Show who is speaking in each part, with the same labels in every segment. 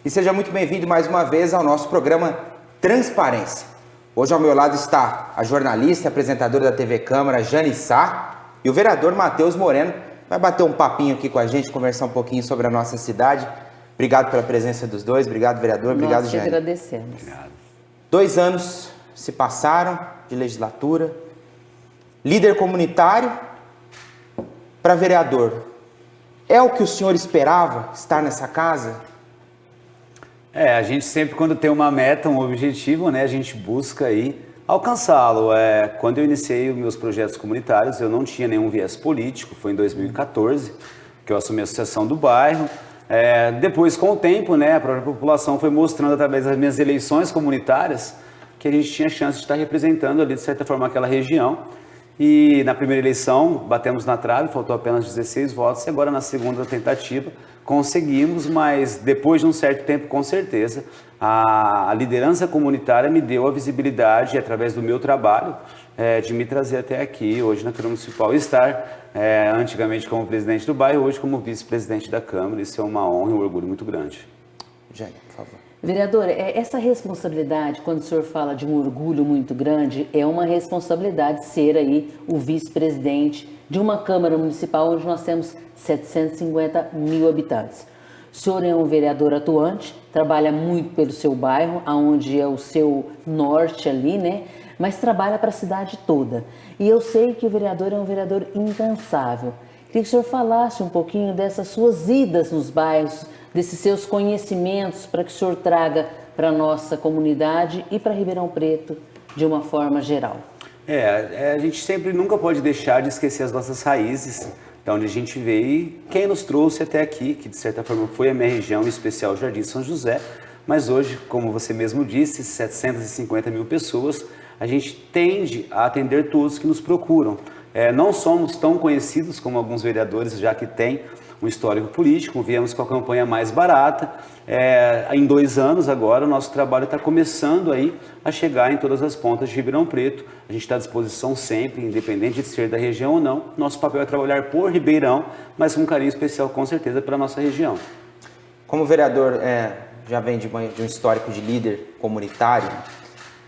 Speaker 1: E seja muito bem-vindo mais uma vez ao nosso programa Transparência. Hoje ao meu lado está a jornalista e apresentadora da TV Câmara, Jane Sá, e o vereador Matheus Moreno. Vai bater um papinho aqui com a gente, conversar um pouquinho sobre a nossa cidade. Obrigado pela presença dos dois, obrigado vereador, obrigado Jane.
Speaker 2: Nós te agradecemos.
Speaker 3: Obrigado.
Speaker 1: 2 anos se passaram de legislatura, líder comunitário para vereador. É o que o senhor esperava, estar nessa casa?
Speaker 3: A gente sempre, quando tem uma meta, um objetivo, né, a gente busca aí alcançá-lo. Quando eu iniciei os meus projetos comunitários, eu não tinha nenhum viés político, foi em 2014 que eu assumi a associação do bairro. Depois, com o tempo, né, a própria população foi mostrando através das minhas eleições comunitárias que a gente tinha chance de estar representando ali, de certa forma, aquela região. E na primeira eleição, batemos na trave, faltou apenas 16 votos, e agora na segunda tentativa conseguimos, mas depois de um certo tempo, com certeza, a liderança comunitária me deu a visibilidade, através do meu trabalho, de me trazer até aqui, hoje na Câmara Municipal, e estar antigamente como presidente do bairro, hoje como vice-presidente da Câmara. Isso é uma honra e um orgulho muito grande.
Speaker 1: Jane, por favor.
Speaker 2: Vereador, essa responsabilidade, quando o senhor fala de um orgulho muito grande, é uma responsabilidade ser aí o vice-presidente de uma Câmara Municipal onde nós temos 750 mil habitantes. O senhor é um vereador atuante, trabalha muito pelo seu bairro, onde é o seu norte ali, né? Mas trabalha para a cidade toda. E eu sei que o vereador é um vereador incansável. Queria que o senhor falasse um pouquinho dessas suas idas nos bairros, desses seus conhecimentos, para que o senhor traga para a nossa comunidade e para Ribeirão Preto de uma forma geral.
Speaker 3: A gente sempre nunca pode deixar de esquecer as nossas raízes, da onde a gente veio e quem nos trouxe até aqui, que de certa forma foi a minha região, em especial o Jardim São José. Mas hoje, como você mesmo disse, 750 mil pessoas, a gente tende a atender todos que nos procuram. Não somos tão conhecidos como alguns vereadores, já que têm um histórico político, viemos com a campanha mais barata. Em 2 anos agora, o nosso trabalho está começando aí a chegar em todas as pontas de Ribeirão Preto. A gente está à disposição sempre, independente de ser da região ou não. Nosso papel é trabalhar por Ribeirão, mas com um carinho especial, com certeza, para a nossa região.
Speaker 1: Como vereador já vem de um histórico de líder comunitário,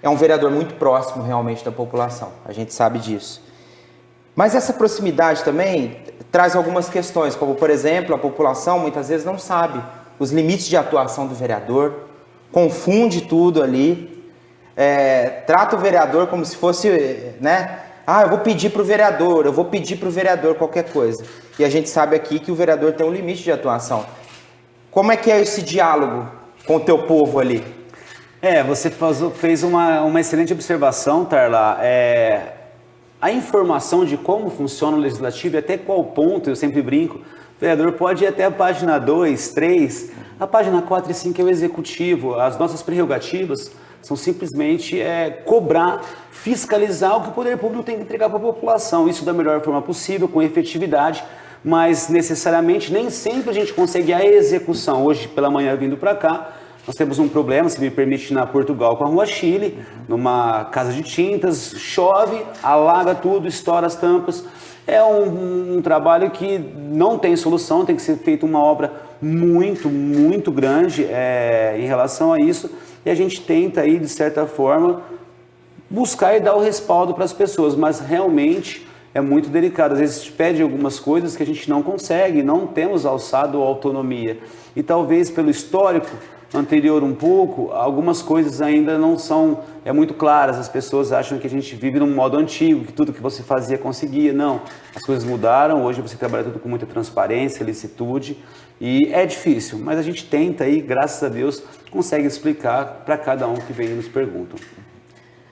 Speaker 1: é um vereador muito próximo realmente da população, a gente sabe disso. Mas essa proximidade também traz algumas questões, como por exemplo, a população muitas vezes não sabe os limites de atuação do vereador, confunde tudo ali, trata o vereador como se fosse, né? Eu vou pedir para o vereador qualquer coisa. E a gente sabe aqui que o vereador tem um limite de atuação. Como é que é esse diálogo com o teu povo ali?
Speaker 3: Você fez uma excelente observação, Tarla. A informação de como funciona o legislativo e até qual ponto, eu sempre brinco, o vereador pode ir até a página 2, 3, a página 4 e 5 é o executivo. As nossas prerrogativas são simplesmente cobrar, fiscalizar o que o poder público tem que entregar para a população. Isso da melhor forma possível, com efetividade, mas necessariamente nem sempre a gente consegue a execução. Hoje pela manhã vindo para cá, nós temos um problema, se me permite, na Portugal com a Rua Chile, numa casa de tintas, chove, alaga tudo, estoura as tampas. É um trabalho que não tem solução, tem que ser feita uma obra muito, muito grande em relação a isso. E a gente tenta aí, de certa forma, buscar e dar o respaldo para as pessoas, mas realmente é muito delicado. Às vezes a gente pede algumas coisas que a gente não consegue, não temos alçado ou autonomia. E talvez pelo histórico anterior um pouco, algumas coisas ainda não são muito claras. As pessoas acham que a gente vive num modo antigo, que tudo que você fazia conseguia. Não, as coisas mudaram, hoje você trabalha tudo com muita transparência, licitude, e é difícil, mas a gente tenta aí, graças a Deus, consegue explicar para cada um que vem e nos perguntam.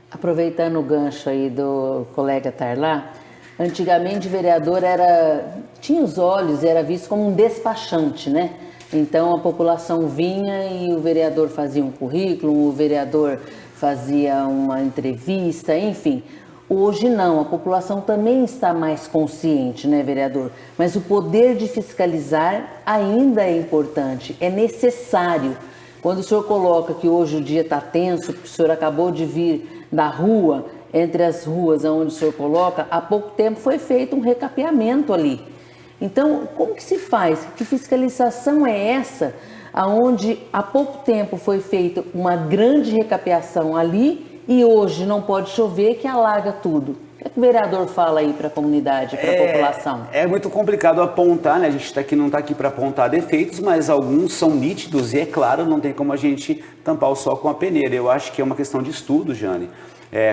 Speaker 2: Aproveitando o gancho aí do colega Tarlá, antigamente o vereador tinha os olhos, era visto como um despachante, né? Então a população vinha e o vereador fazia um currículo, o vereador fazia uma entrevista, enfim. Hoje não, a população também está mais consciente, né, vereador? Mas o poder de fiscalizar ainda é importante, é necessário. Quando o senhor coloca que hoje o dia está tenso, porque o senhor acabou de vir da rua, entre as ruas onde o senhor coloca, há pouco tempo foi feito um recapeamento ali. Então, como que se faz? Que fiscalização é essa, aonde há pouco tempo foi feita uma grande recapeação ali e hoje não pode chover que alaga tudo? O que o vereador fala aí para a comunidade, para a população?
Speaker 3: É muito complicado apontar, né? A gente não está aqui para apontar defeitos, mas alguns são nítidos e, é claro, não tem como a gente tampar o sol com a peneira. Eu acho que é uma questão de estudo, Jane.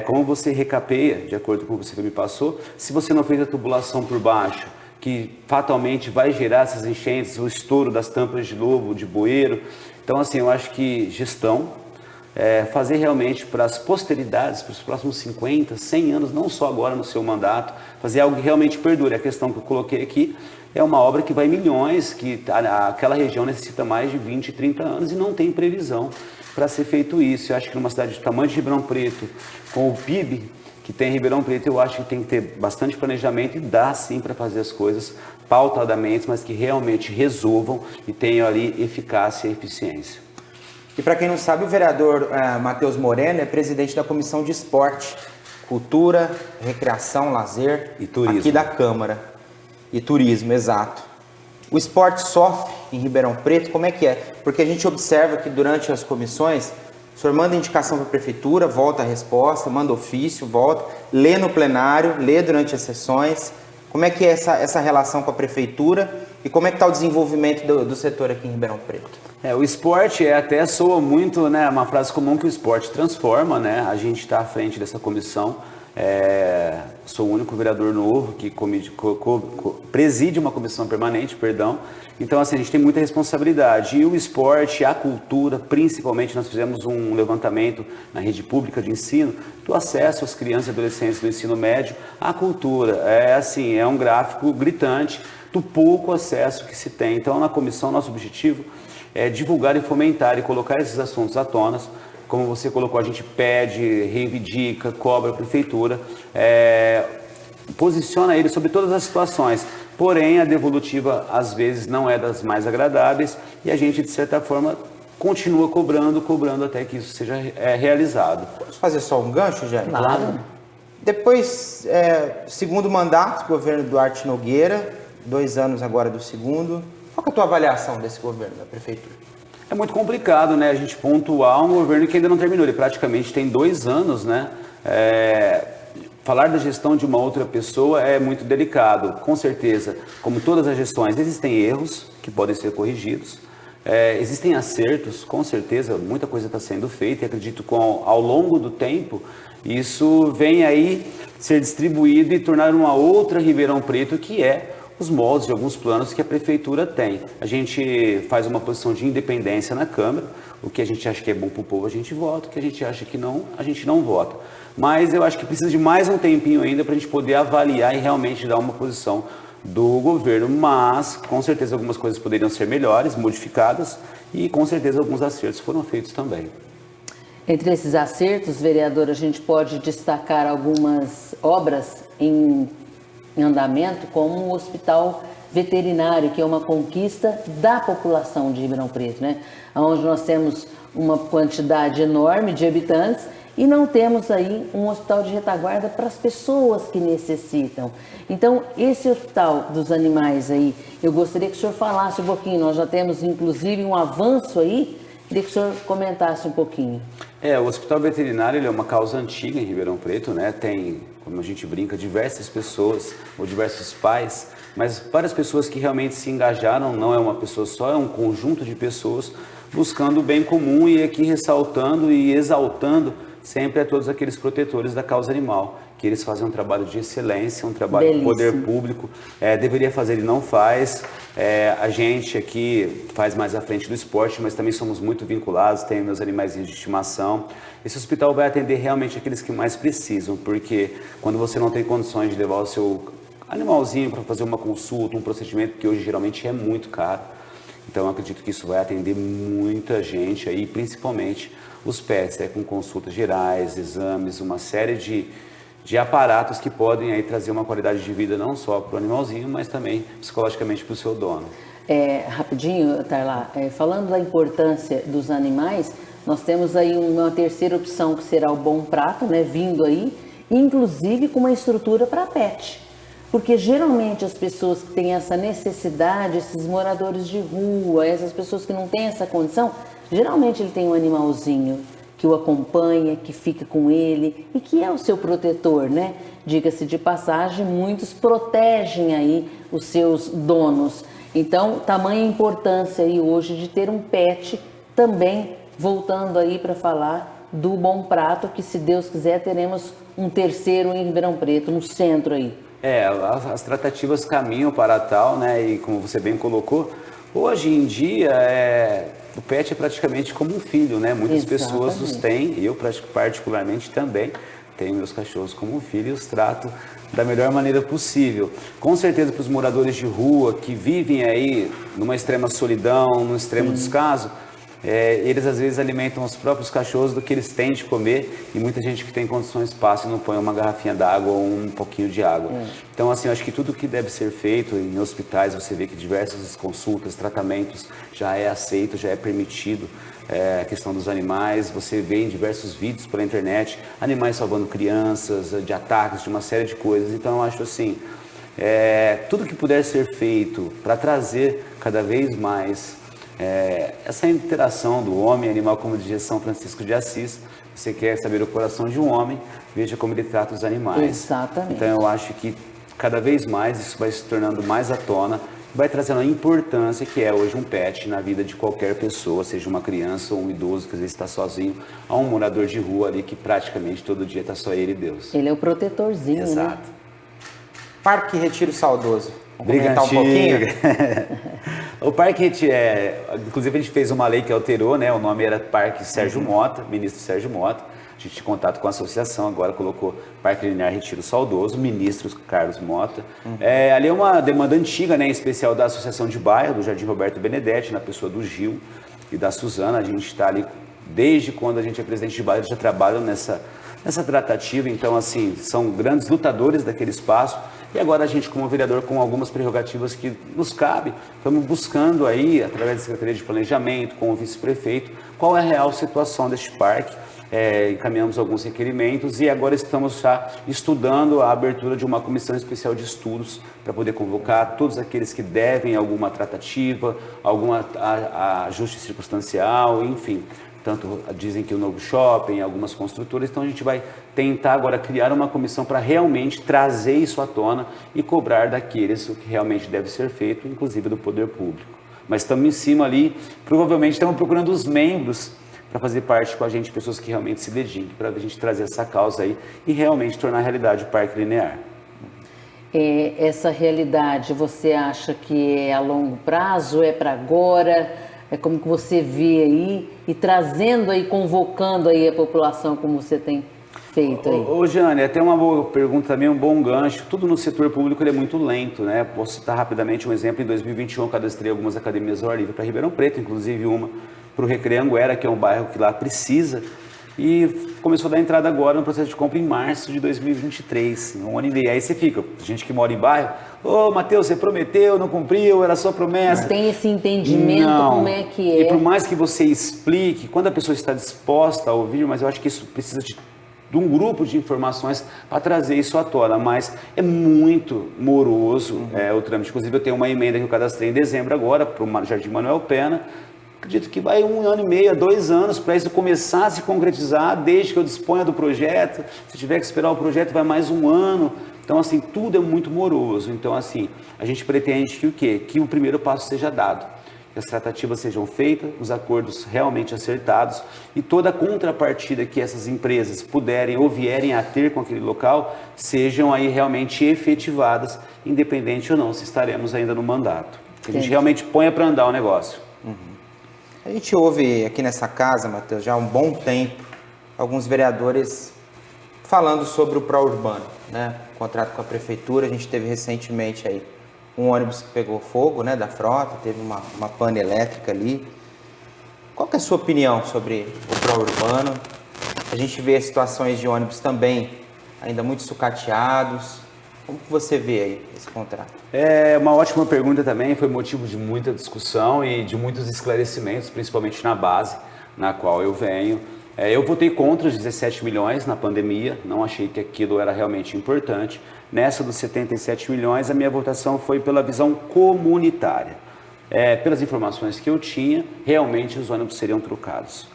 Speaker 3: Como você recapeia, de acordo com o que você me passou, se você não fez a tubulação por baixo, que fatalmente vai gerar essas enchentes, o estouro das tampas de lobo, de bueiro. Então, assim, eu acho que gestão, fazer realmente para as posteridades, para os próximos 50, 100 anos, não só agora no seu mandato, fazer algo que realmente perdure. A questão que eu coloquei aqui é uma obra que vai milhões, que aquela região necessita mais de 20, 30 anos e não tem previsão para ser feito isso. Eu acho que numa cidade do tamanho de Ribeirão Preto, com o PIB que tem em Ribeirão Preto, eu acho que tem que ter bastante planejamento e dá sim para fazer as coisas pautadamente, mas que realmente resolvam e tenham ali eficácia e eficiência.
Speaker 1: E para quem não sabe, o vereador Matheus Moreno é presidente da Comissão de Esporte, Cultura, Recreação, Lazer
Speaker 3: e Turismo
Speaker 1: aqui da Câmara. E Turismo, exato. O esporte sofre em Ribeirão Preto, como é que é? Porque a gente observa que durante as comissões, o senhor manda indicação para a prefeitura, volta a resposta, manda ofício, volta, lê no plenário, lê durante as sessões. Como é que é essa relação com a prefeitura e como é que está o desenvolvimento do setor aqui em Ribeirão Preto?
Speaker 3: O esporte até soa muito, né, uma frase comum que o esporte transforma, né? A gente está à frente dessa comissão. Sou o único vereador novo que preside uma comissão permanente, perdão. Então, assim, a gente tem muita responsabilidade. E o esporte, a cultura, principalmente, nós fizemos um levantamento na rede pública de ensino do acesso às crianças e adolescentes do ensino médio à cultura. É um gráfico gritante do pouco acesso que se tem. Então, na comissão, nosso objetivo é divulgar e fomentar e colocar esses assuntos à tona. Como você colocou, a gente pede, reivindica, cobra a prefeitura, posiciona ele sobre todas as situações. Porém, a devolutiva, às vezes, não é das mais agradáveis e a gente, de certa forma, continua cobrando até que isso seja realizado.
Speaker 1: Vamos fazer só um gancho, Jair?
Speaker 2: Claro.
Speaker 1: Depois, segundo mandato, governo Duarte Nogueira, 2 anos agora do segundo. Qual que é a tua avaliação desse governo, da prefeitura?
Speaker 3: É muito complicado, né? A gente pontuar um governo que ainda não terminou. Ele praticamente tem 2 anos, né? Falar da gestão de uma outra pessoa é muito delicado. Com certeza, como todas as gestões, existem erros que podem ser corrigidos. Existem acertos, com certeza, muita coisa está sendo feita. E acredito que ao longo do tempo, isso vem aí ser distribuído e tornar uma outra Ribeirão Preto, que é os moldes de alguns planos que a prefeitura tem. A gente faz uma posição de independência na Câmara, o que a gente acha que é bom para o povo a gente vota, o que a gente acha que não, a gente não vota. Mas eu acho que precisa de mais um tempinho ainda para a gente poder avaliar e realmente dar uma posição do governo, mas com certeza algumas coisas poderiam ser melhores, modificadas e com certeza alguns acertos foram feitos também.
Speaker 2: Entre esses acertos, vereador, a gente pode destacar algumas obras em andamento, como o hospital veterinário, que é uma conquista da população de Ribeirão Preto, né? Onde nós temos uma quantidade enorme de habitantes e não temos aí um hospital de retaguarda para as pessoas que necessitam. Então, esse hospital dos animais aí, eu gostaria que o senhor falasse um pouquinho. Nós já temos, inclusive, um avanço aí. Queria que o senhor comentasse um pouquinho.
Speaker 3: O hospital veterinário ele é uma causa antiga em Ribeirão Preto, né? Tem, como a gente brinca, diversas pessoas ou diversos pais, mas várias pessoas que realmente se engajaram, não é uma pessoa só, é um conjunto de pessoas buscando o bem comum e aqui ressaltando e exaltando sempre a todos aqueles protetores da causa animal, que eles fazem um trabalho de excelência, um trabalho do poder público, deveria fazer e não faz. A gente aqui faz mais à frente do esporte, mas também somos muito vinculados, tenho meus animais de estimação. Esse hospital vai atender realmente aqueles que mais precisam, porque quando você não tem condições de levar o seu animalzinho para fazer uma consulta, um procedimento que hoje geralmente é muito caro, então eu acredito que isso vai atender muita gente aí, principalmente os pets, com consultas gerais, exames, uma série de aparatos que podem aí trazer uma qualidade de vida não só para o animalzinho, mas também psicologicamente para o seu dono.
Speaker 2: Rapidinho, Tarlá, falando da importância dos animais, nós temos aí uma terceira opção que será o Bom Prato, né, vindo aí, inclusive com uma estrutura para pet. Porque geralmente as pessoas que têm essa necessidade, esses moradores de rua, essas pessoas que não têm essa condição, geralmente ele tem um animalzinho que o acompanha, que fica com ele e que é o seu protetor, né? Diga-se de passagem, muitos protegem aí os seus donos. Então, tamanha importância aí hoje de ter um pet também, voltando aí para falar do Bom Prato, que se Deus quiser teremos um terceiro em Ribeirão Preto, no centro aí.
Speaker 3: As tratativas caminham para tal, né? E como você bem colocou, hoje em dia o pet é praticamente como um filho, né? Muitas pessoas os têm, eu particularmente também tenho meus cachorros como um filho e os trato da melhor maneira possível. Com certeza para os moradores de rua que vivem aí numa extrema solidão, num extremo descaso, eles às vezes alimentam os próprios cachorros do que eles têm de comer e muita gente que tem condições passa e não põe uma garrafinha d'água ou um pouquinho de água. Então, assim, eu acho que tudo que deve ser feito em hospitais, você vê que diversas consultas, tratamentos já é aceito, já é permitido. A questão dos animais, você vê em diversos vídeos pela internet, animais salvando crianças, de ataques, de uma série de coisas. Então, eu acho assim, tudo que puder ser feito para trazer cada vez mais essa interação do homem e animal, como dizia São Francisco de Assis, você quer saber o coração de um homem, veja como ele trata os animais.
Speaker 2: Exatamente.
Speaker 3: Então eu acho que cada vez mais isso vai se tornando mais à tona, vai trazendo a importância que é hoje um pet na vida de qualquer pessoa, seja uma criança ou um idoso que às vezes está sozinho, a um morador de rua ali que praticamente todo dia está só ele e Deus.
Speaker 2: Ele é o protetorzinho,
Speaker 3: Exato.
Speaker 2: né?
Speaker 1: Parque Retiro Saudoso. Vamos
Speaker 3: Briga
Speaker 1: comentar um pouquinho?
Speaker 3: O Parque Retiro, inclusive a gente fez uma lei que alterou, né? O nome era Parque Sérgio Mota, ministro Sérgio Mota. A gente tinha contato com a associação, agora colocou Parque Linear Retiro Saudoso, ministro Carlos Mota. Ali é uma demanda antiga, né? Em especial da Associação de Bairro, do Jardim Roberto Benedetti, na pessoa do Gil e da Suzana. A gente está ali desde quando a gente é presidente de bairro, já trabalham nessa tratativa. Então, assim, são grandes lutadores daquele espaço. E agora a gente, como vereador, com algumas prerrogativas que nos cabe, estamos buscando aí, através da Secretaria de Planejamento, com o vice-prefeito, qual é a real situação deste parque. Encaminhamos alguns requerimentos e agora estamos já estudando a abertura de uma comissão especial de estudos para poder convocar todos aqueles que devem alguma tratativa, algum ajuste circunstancial, enfim. Tanto dizem que o novo shopping, algumas construtoras, então a gente vai tentar agora criar uma comissão para realmente trazer isso à tona e cobrar daqueles o que realmente deve ser feito, inclusive do poder público. Mas estamos em cima ali, provavelmente estamos procurando os membros para fazer parte com a gente, pessoas que realmente se dediquem, para a gente trazer essa causa aí e realmente tornar realidade o Parque Linear.
Speaker 2: Essa realidade, você acha que é a longo prazo, é para agora? É como que você vê aí e trazendo aí, convocando aí a população como você tem feito aí?
Speaker 3: Ô Jane, até uma boa pergunta também, um bom gancho. Tudo no setor público ele é muito lento, né? Posso citar rapidamente um exemplo. Em 2021 eu cadastrei algumas academias ao ar livre para Ribeirão Preto, inclusive uma para o Recreio Anguera, que é um bairro que lá precisa. E começou a dar entrada agora no processo de compra em março de 2023, um ano e meio. Aí você fica, gente que mora em bairro, ô Matheus, você prometeu, não cumpriu, era só promessa.
Speaker 2: Não tem esse entendimento como é que é.
Speaker 3: E por mais que você explique, quando a pessoa está disposta a ouvir, mas eu acho que isso precisa de um grupo de informações para trazer isso à tona, mas é muito moroso o trâmite. Inclusive eu tenho uma emenda que eu cadastrei em dezembro agora para o Jardim Manuel Pena. Acredito que vai 1 ano e meio, 2 anos para isso começar a se concretizar, desde que eu disponha do projeto. Se tiver que esperar o projeto, vai mais 1 ano. Então, assim, tudo é muito moroso. Então, assim, a gente pretende que o quê? Que o primeiro passo seja dado, que as tratativas sejam feitas, os acordos realmente acertados e toda a contrapartida que essas empresas puderem ou vierem a ter com aquele local sejam aí realmente efetivadas, independente ou não, se estaremos ainda no mandato. Que a gente realmente ponha para andar o negócio.
Speaker 1: A gente ouve aqui nessa casa, Matheus, já há um bom tempo, alguns vereadores falando sobre o pró-urbano, né? O contrato com a prefeitura, a gente teve recentemente aí um ônibus que pegou fogo, né, da frota, teve uma pane elétrica ali. Qual que é a sua opinião sobre o pró-urbano? A gente vê situações de ônibus também ainda muito sucateados. Como que você vê aí esse contrato?
Speaker 3: É uma ótima pergunta também, foi motivo de muita discussão e de muitos esclarecimentos, principalmente na base na qual eu venho. Eu votei contra os 17 milhões na pandemia, não achei que aquilo era realmente importante. Nessa dos 77 milhões, a minha votação foi pela visão comunitária. Pelas informações que eu tinha, realmente os ônibus seriam trocados.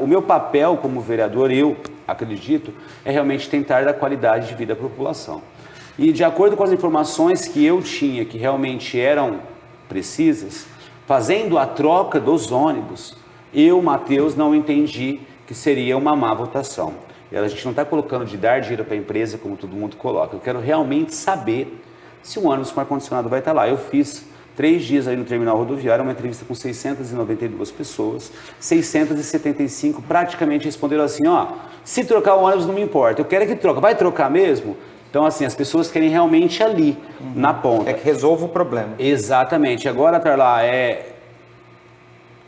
Speaker 3: O meu papel como vereador, eu acredito, é realmente tentar dar qualidade de vida à população. E de acordo com as informações que eu tinha, que realmente eram precisas, fazendo a troca dos ônibus, eu, Matheus, não entendi que seria uma má votação. E a gente não está colocando de dar dinheiro para a empresa, como todo mundo coloca. Eu quero realmente saber se o ônibus com ar-condicionado vai estar lá. Eu fiz 3 dias aí no terminal rodoviário, uma entrevista com 692 pessoas, 675 praticamente responderam assim, se trocar o ônibus não me importa, eu quero que troque, vai trocar mesmo? Então assim, as pessoas querem realmente ali, na ponta.
Speaker 1: É que resolva o problema.
Speaker 3: Exatamente. Agora, Tarlá,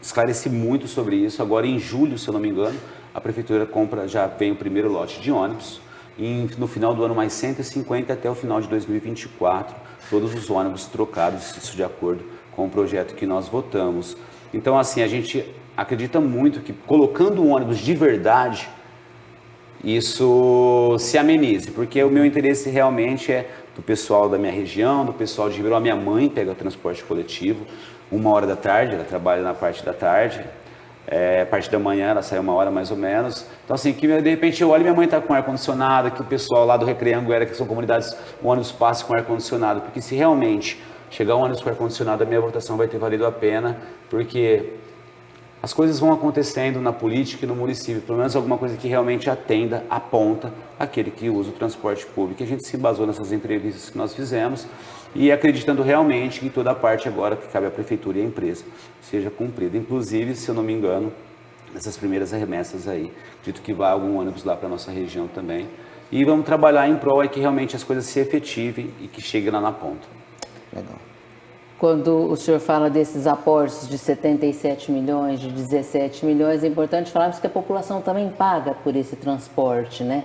Speaker 3: esclareci muito sobre isso. Agora em julho, se eu não me engano, a prefeitura já vem o primeiro lote de ônibus. E no final do ano mais 150 até o final de 2024, todos os ônibus trocados, isso de acordo com o projeto que nós votamos. Então assim, a gente acredita muito que colocando um ônibus de verdade, isso se amenize, porque o meu interesse realmente é do pessoal da minha região, do pessoal de Ribeirão. A minha mãe pega o transporte coletivo, 1h da tarde, ela trabalha na parte da tarde, a parte da manhã ela sai 1h mais ou menos. Então assim, que de repente eu olho e minha mãe está com ar-condicionado, que o pessoal lá do Recreio Anguera, que são comunidades, o ônibus passa com ar-condicionado, porque se realmente chegar um ônibus com ar-condicionado, a minha votação vai ter valido a pena, porque as coisas vão acontecendo na política e no município, pelo menos alguma coisa que realmente atenda, aponta aquele que usa o transporte público. A gente se basou nessas entrevistas que nós fizemos e acreditando realmente que toda a parte agora que cabe à prefeitura e à empresa seja cumprida. Inclusive, se eu não me engano, nessas primeiras remessas aí, acredito que vá algum ônibus lá para a nossa região também. E vamos trabalhar em prol que realmente as coisas se efetivem e que cheguem lá na ponta.
Speaker 1: Legal.
Speaker 2: Quando o senhor fala desses aportes de 77 milhões, de 17 milhões, é importante falarmos que a população também paga por esse transporte, né?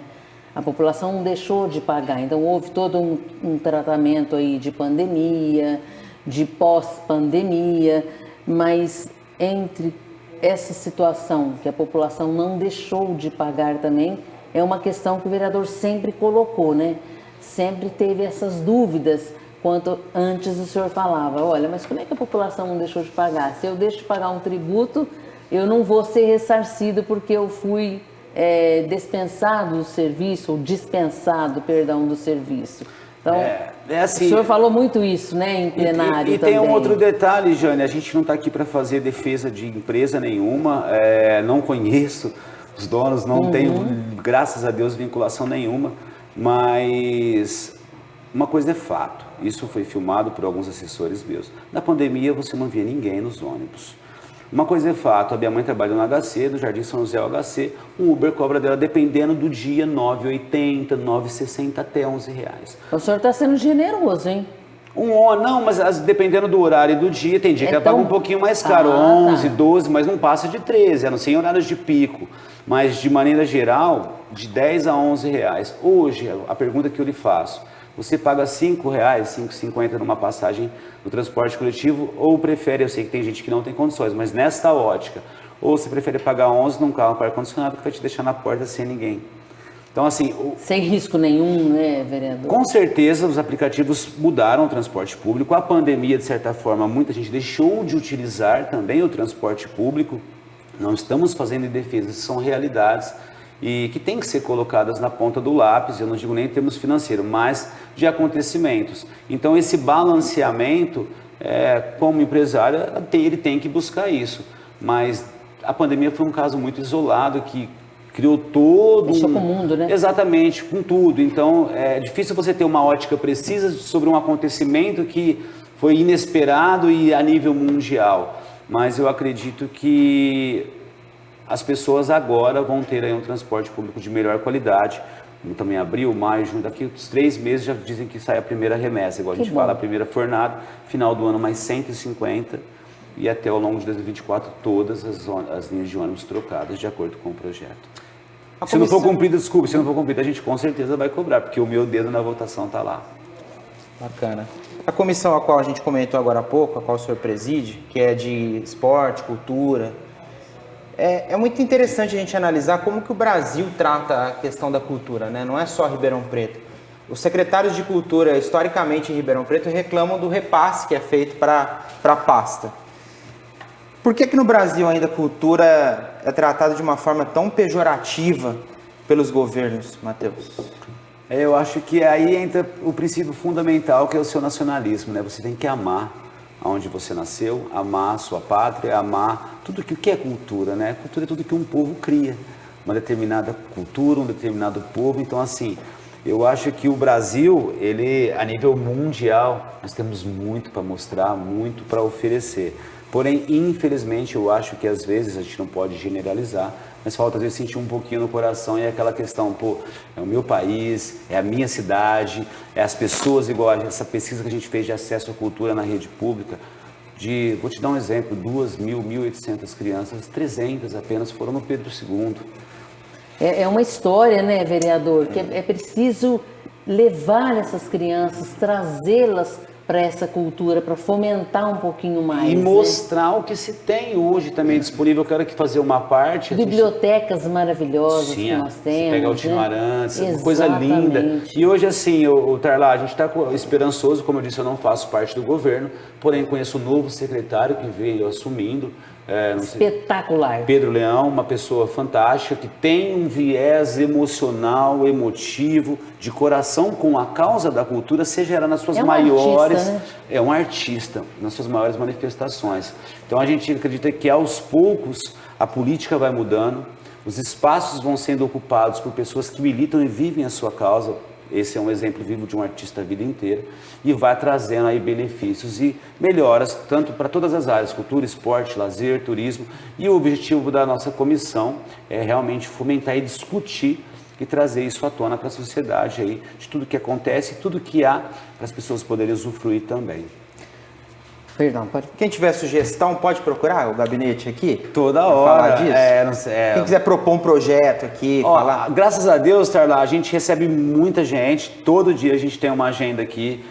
Speaker 2: A população não deixou de pagar, então houve todo um tratamento aí de pandemia, de pós-pandemia, mas entre essa situação que a população não deixou de pagar também, é uma questão que o vereador sempre colocou, né? Sempre teve essas dúvidas. Quanto antes o senhor falava, olha, mas como é que a população não deixou de pagar? Se eu deixo de pagar um tributo, eu não vou ser ressarcido porque eu fui dispensado do serviço, ou dispensado, perdão, do serviço. Então,
Speaker 3: assim,
Speaker 2: o senhor falou muito isso, né, em plenário
Speaker 3: e
Speaker 2: também.
Speaker 3: tem um outro detalhe, Jane, a gente não está aqui para fazer defesa de empresa nenhuma, não conheço os donos, não tenho, graças a Deus, vinculação nenhuma, mas uma coisa é fato, isso foi filmado por alguns assessores meus. Na pandemia você não via ninguém nos ônibus. Uma coisa é fato, a minha mãe trabalha no HC, do Jardim São José ao HC, um Uber cobra dela, dependendo do dia, R$ 9,80, R$ 9,60 até R$ 11.
Speaker 2: O senhor está sendo generoso, hein?
Speaker 3: Não, mas dependendo do horário e do dia, tem dia que ela paga um pouquinho mais caro, 11, 12, mas não passa de 13, a não ser em horários de pico. Mas de maneira geral, de 10 a 11 reais. Hoje, a pergunta que eu lhe faço, você paga R$ 5,00, R$ 5,50 numa passagem do transporte coletivo, ou prefere, eu sei que tem gente que não tem condições, mas nesta ótica, ou você prefere pagar 11 num carro com ar-condicionado que vai te deixar na porta sem ninguém. Então, assim...
Speaker 2: Sem risco nenhum, né, vereador?
Speaker 3: Com certeza, os aplicativos mudaram o transporte público. A pandemia, de certa forma, muita gente deixou de utilizar também o transporte público. Não estamos fazendo em defesa, são realidades e que têm que ser colocadas na ponta do lápis, eu não digo nem em termos financeiros, mas de acontecimentos. Então, esse balanceamento, como empresário, ele tem que buscar isso. Mas a pandemia foi um caso muito isolado que criou todo...
Speaker 2: Deixou com o mundo, né?
Speaker 3: Exatamente, com tudo. Então, é difícil você ter uma ótica precisa sobre um acontecimento que foi inesperado e a nível mundial. Mas eu acredito que as pessoas agora vão ter aí um transporte público de melhor qualidade. Também abril, maio, junho, daqui uns 3 meses já dizem que sai a primeira remessa, igual a gente fala, a primeira fornada, final do ano mais 150 e até ao longo de 2024 todas as linhas de ônibus trocadas de acordo com o projeto. Se não for cumprida, desculpe, se não for cumprida a gente com certeza vai cobrar, porque o meu dedo na votação está lá.
Speaker 1: Bacana. A comissão a qual a gente comentou agora há pouco, a qual o senhor preside, que é de esporte, cultura, É muito interessante a gente analisar como que o Brasil trata a questão da cultura, né? Não é só Ribeirão Preto. Os secretários de cultura, historicamente em Ribeirão Preto, reclamam do repasse que é feito para a pasta. Por que no Brasil ainda a cultura é tratada de uma forma tão pejorativa pelos governos, Matheus?
Speaker 3: Eu acho que aí entra o princípio fundamental, que é o seu nacionalismo, né? Você tem que amar aonde você nasceu, amar a sua pátria, amar tudo que é cultura, né? Cultura é tudo que um povo cria, uma determinada cultura, um determinado povo. Então, assim, eu acho que o Brasil, ele, a nível mundial, nós temos muito para mostrar, muito para oferecer. Porém, infelizmente, eu acho que às vezes a gente não pode generalizar, mas falta às vezes sentir um pouquinho no coração, e é aquela questão, pô, é o meu país, é a minha cidade, é as pessoas, igual essa pesquisa que a gente fez de acesso à cultura na rede pública, vou te dar um exemplo, 1.800 crianças, 300 apenas foram no Pedro II.
Speaker 2: É uma história, né, vereador, que é preciso levar essas crianças, trazê-las para essa cultura, para fomentar um pouquinho mais.
Speaker 3: E mostrar, né, o que se tem hoje também disponível. Eu quero aqui fazer uma parte.
Speaker 2: Bibliotecas maravilhosas. Sim, que nós temos.
Speaker 3: Você pega o Tim Arantes,
Speaker 2: né?
Speaker 3: Uma coisa linda. E hoje, assim, o Tarlá, a gente está esperançoso, como eu disse, eu não faço parte do governo, porém conheço o novo secretário que veio assumindo.
Speaker 2: Espetacular.
Speaker 3: Pedro Leão, uma pessoa fantástica, que tem um viés emocional, emotivo, de coração com a causa da cultura, seja ela nas suas maiores...
Speaker 2: Artista, né?
Speaker 3: É um artista, nas suas maiores manifestações. Então a gente acredita que aos poucos a política vai mudando, os espaços vão sendo ocupados por pessoas que militam e vivem a sua causa. Esse é um exemplo vivo de um artista a vida inteira, e vai trazendo aí benefícios e melhoras, tanto para todas as áreas, cultura, esporte, lazer, turismo. E o objetivo da nossa comissão é realmente fomentar e discutir e trazer isso à tona para a sociedade aí, de tudo que acontece, tudo que há para as pessoas poderem usufruir também.
Speaker 1: Perdão, quem tiver sugestão pode procurar o gabinete aqui?
Speaker 3: Toda hora.
Speaker 1: Falar disso? Quem quiser propor um projeto aqui, falar...
Speaker 3: Graças a Deus, Tarlá, a gente recebe muita gente, todo dia a gente tem uma agenda aqui.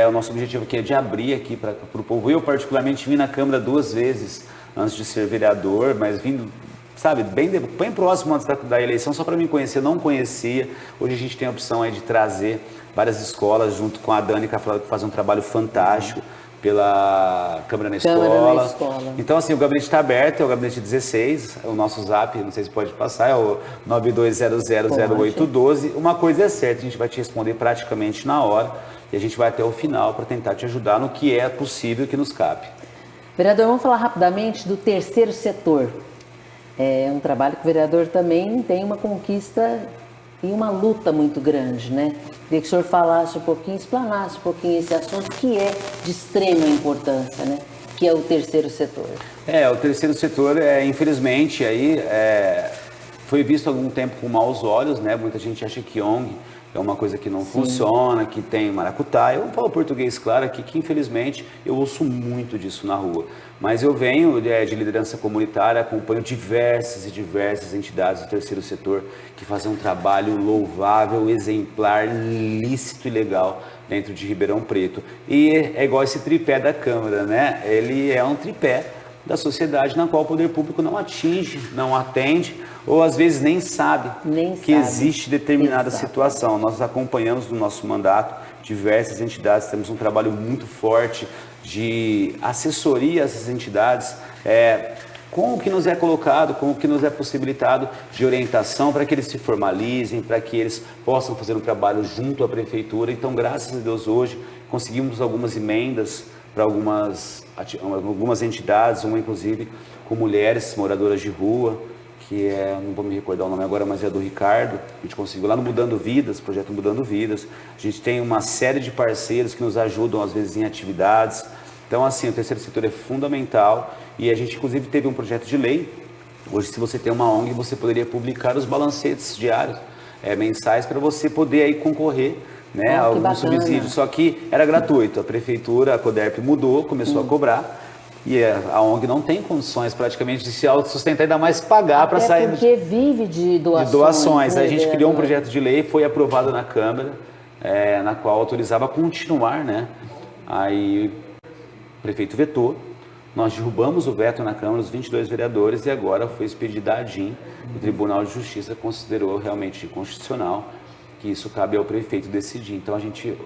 Speaker 3: O nosso objetivo aqui é de abrir aqui para o povo. Eu particularmente vim na Câmara 2 vezes antes de ser vereador, mas vindo, sabe, bem próximo antes da eleição, só para me conhecer, não conhecia. Hoje a gente tem a opção aí de trazer várias escolas, junto com a Dani, que faz um trabalho fantástico pela Câmara na Escola. Então, assim, o gabinete está aberto, é o gabinete 16, o nosso zap, não sei se pode passar, é o 92000812. Uma coisa é certa, a gente vai te responder praticamente na hora, e a gente vai até o final para tentar te ajudar no que é possível e que nos cabe.
Speaker 2: Vereador, vamos falar rapidamente do terceiro setor. É um trabalho que o vereador também tem uma conquista e uma luta muito grande, né? Queria que o senhor falasse um pouquinho, explanasse um pouquinho esse assunto que é de extrema importância, né? Que é o terceiro setor.
Speaker 3: O terceiro setor, infelizmente, aí, foi visto há algum tempo com maus olhos, né? Muita gente acha que ONG é uma coisa que não funciona, que tem maracutaia. Eu falo português, claro, aqui, que infelizmente eu ouço muito disso na rua. Mas eu venho de liderança comunitária, acompanho diversas entidades do terceiro setor que fazem um trabalho louvável, exemplar, lícito e legal dentro de Ribeirão Preto. E é igual esse tripé da Câmara, né? Ele é um tripé da sociedade na qual o poder público não atinge, não atende, ou às vezes nem sabe que existe determinada situação. Nós acompanhamos no nosso mandato diversas entidades, temos um trabalho muito forte de assessoria a essas entidades, com o que nos é colocado, com o que nos é possibilitado de orientação para que eles se formalizem, para que eles possam fazer um trabalho junto à prefeitura. Então, graças a Deus, hoje conseguimos algumas emendas para algumas entidades, uma inclusive com mulheres moradoras de rua, que não vou me recordar o nome agora, mas é do Ricardo. A gente conseguiu lá no Mudando Vidas, projeto Mudando Vidas. A gente tem uma série de parceiros que nos ajudam às vezes em atividades. Então, assim, o terceiro setor é fundamental, e a gente inclusive teve um projeto de lei. Hoje, se você tem uma ONG, você poderia publicar os balancetes diários, mensais, para você poder aí concorrer, né, a algum subsídio. Só que era gratuito. A prefeitura, a CODERP mudou, começou a cobrar. E a ONG não tem condições praticamente de se autossustentar, ainda mais pagar para sair.
Speaker 2: Porque vive de doações.
Speaker 3: Né, a gente criou um projeto de lei, foi aprovado na Câmara, na qual autorizava continuar, né? Aí o prefeito vetou, Nós derrubamos o veto na Câmara, os 22 vereadores, e agora foi expedida a ADIM. O Tribunal de Justiça considerou realmente inconstitucional, que isso cabe ao prefeito decidir. Então a gente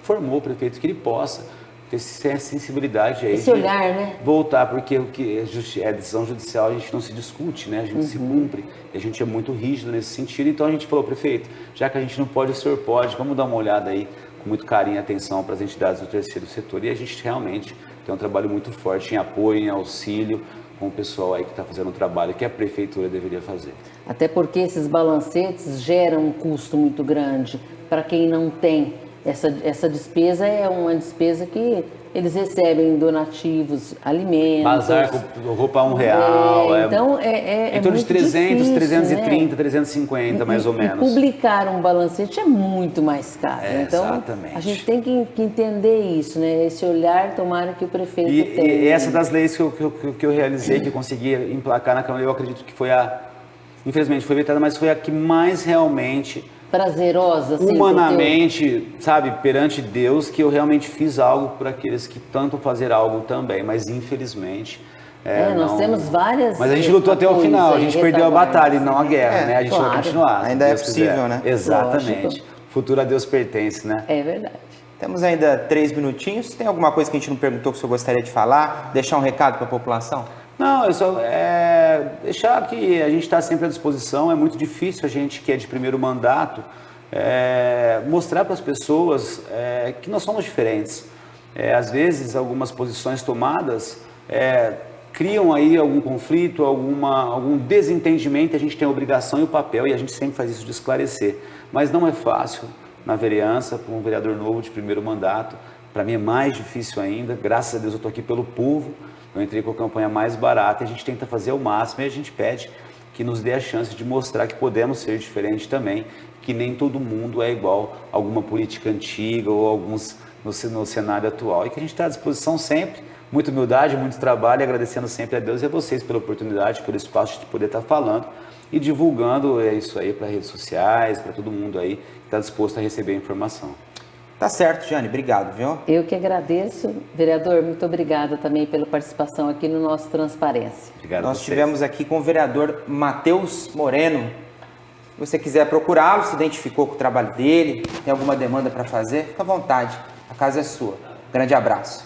Speaker 3: informou o prefeito que ele possa ter sensibilidade aí
Speaker 2: esse olhar, né?
Speaker 3: Voltar, porque o que é decisão judicial a gente não se discute, né? A gente se cumpre, e a gente é muito rígido nesse sentido. Então a gente falou, prefeito, já que a gente não pode, o senhor pode, vamos dar uma olhada aí com muito carinho e atenção para as entidades do terceiro setor. E a gente realmente tem um trabalho muito forte em apoio, em auxílio com o pessoal aí que está fazendo um trabalho que a prefeitura deveria fazer.
Speaker 2: Até porque esses balancetes geram um custo muito grande para quem não tem. Essa despesa é uma despesa que eles recebem donativos, alimentos.
Speaker 3: Bazar com roupa a R$1.
Speaker 2: Então
Speaker 3: em torno de 300,
Speaker 2: difícil,
Speaker 3: 330,
Speaker 2: né?
Speaker 3: 350 mais ou menos.
Speaker 2: E publicar um balancete é muito mais caro. Então,
Speaker 3: exatamente.
Speaker 2: A gente tem que entender isso, né? Esse olhar, tomara que o prefeito tenha.
Speaker 3: E essa das leis que eu realizei, que eu consegui emplacar na Câmara, eu acredito que foi infelizmente foi vetada, mas foi a que mais realmente
Speaker 2: prazerosa, assim,
Speaker 3: humanamente, sabe, perante Deus, que eu realmente fiz algo por aqueles que tentam fazer algo também, mas infelizmente
Speaker 2: nós temos várias.
Speaker 3: Mas a gente lutou até o final, a gente perdeu a batalha e não a guerra, né? A gente vai continuar.
Speaker 1: Ainda é possível, né?
Speaker 3: Exatamente.
Speaker 2: Lógico.
Speaker 3: O futuro a Deus pertence, né?
Speaker 2: É verdade.
Speaker 1: Temos ainda 3 minutinhos. Tem alguma coisa que a gente não perguntou que o senhor gostaria de falar? Deixar um recado para a população?
Speaker 3: Não, eu só deixar que a gente está sempre à disposição. É muito difícil a gente que é de primeiro mandato mostrar para as pessoas que nós somos diferentes. Às vezes, algumas posições tomadas criam aí algum conflito, algum desentendimento. A gente tem a obrigação e o papel, e a gente sempre faz isso de esclarecer. Mas não é fácil na vereança, para um vereador novo de primeiro mandato. Para mim é mais difícil ainda. Graças a Deus eu estou aqui pelo povo. Eu entrei com a campanha mais barata, e a gente tenta fazer o máximo, e a gente pede que nos dê a chance de mostrar que podemos ser diferentes também, que nem todo mundo é igual a alguma política antiga ou alguns no cenário atual, e que a gente está à disposição sempre, muita humildade, muito trabalho, e agradecendo sempre a Deus e a vocês pela oportunidade, pelo espaço de poder estar falando e divulgando isso aí para redes sociais, para todo mundo aí que está disposto a receber a informação.
Speaker 1: Tá certo, Jane, obrigado, viu?
Speaker 2: Eu que agradeço. Vereador, muito obrigada também pela participação aqui no nosso Transparência.
Speaker 3: Obrigado.
Speaker 1: Nós estivemos aqui com o vereador Matheus Moreno. Se você quiser procurá-lo, se identificou com o trabalho dele, tem alguma demanda para fazer, fica à vontade. A casa é sua. Grande abraço.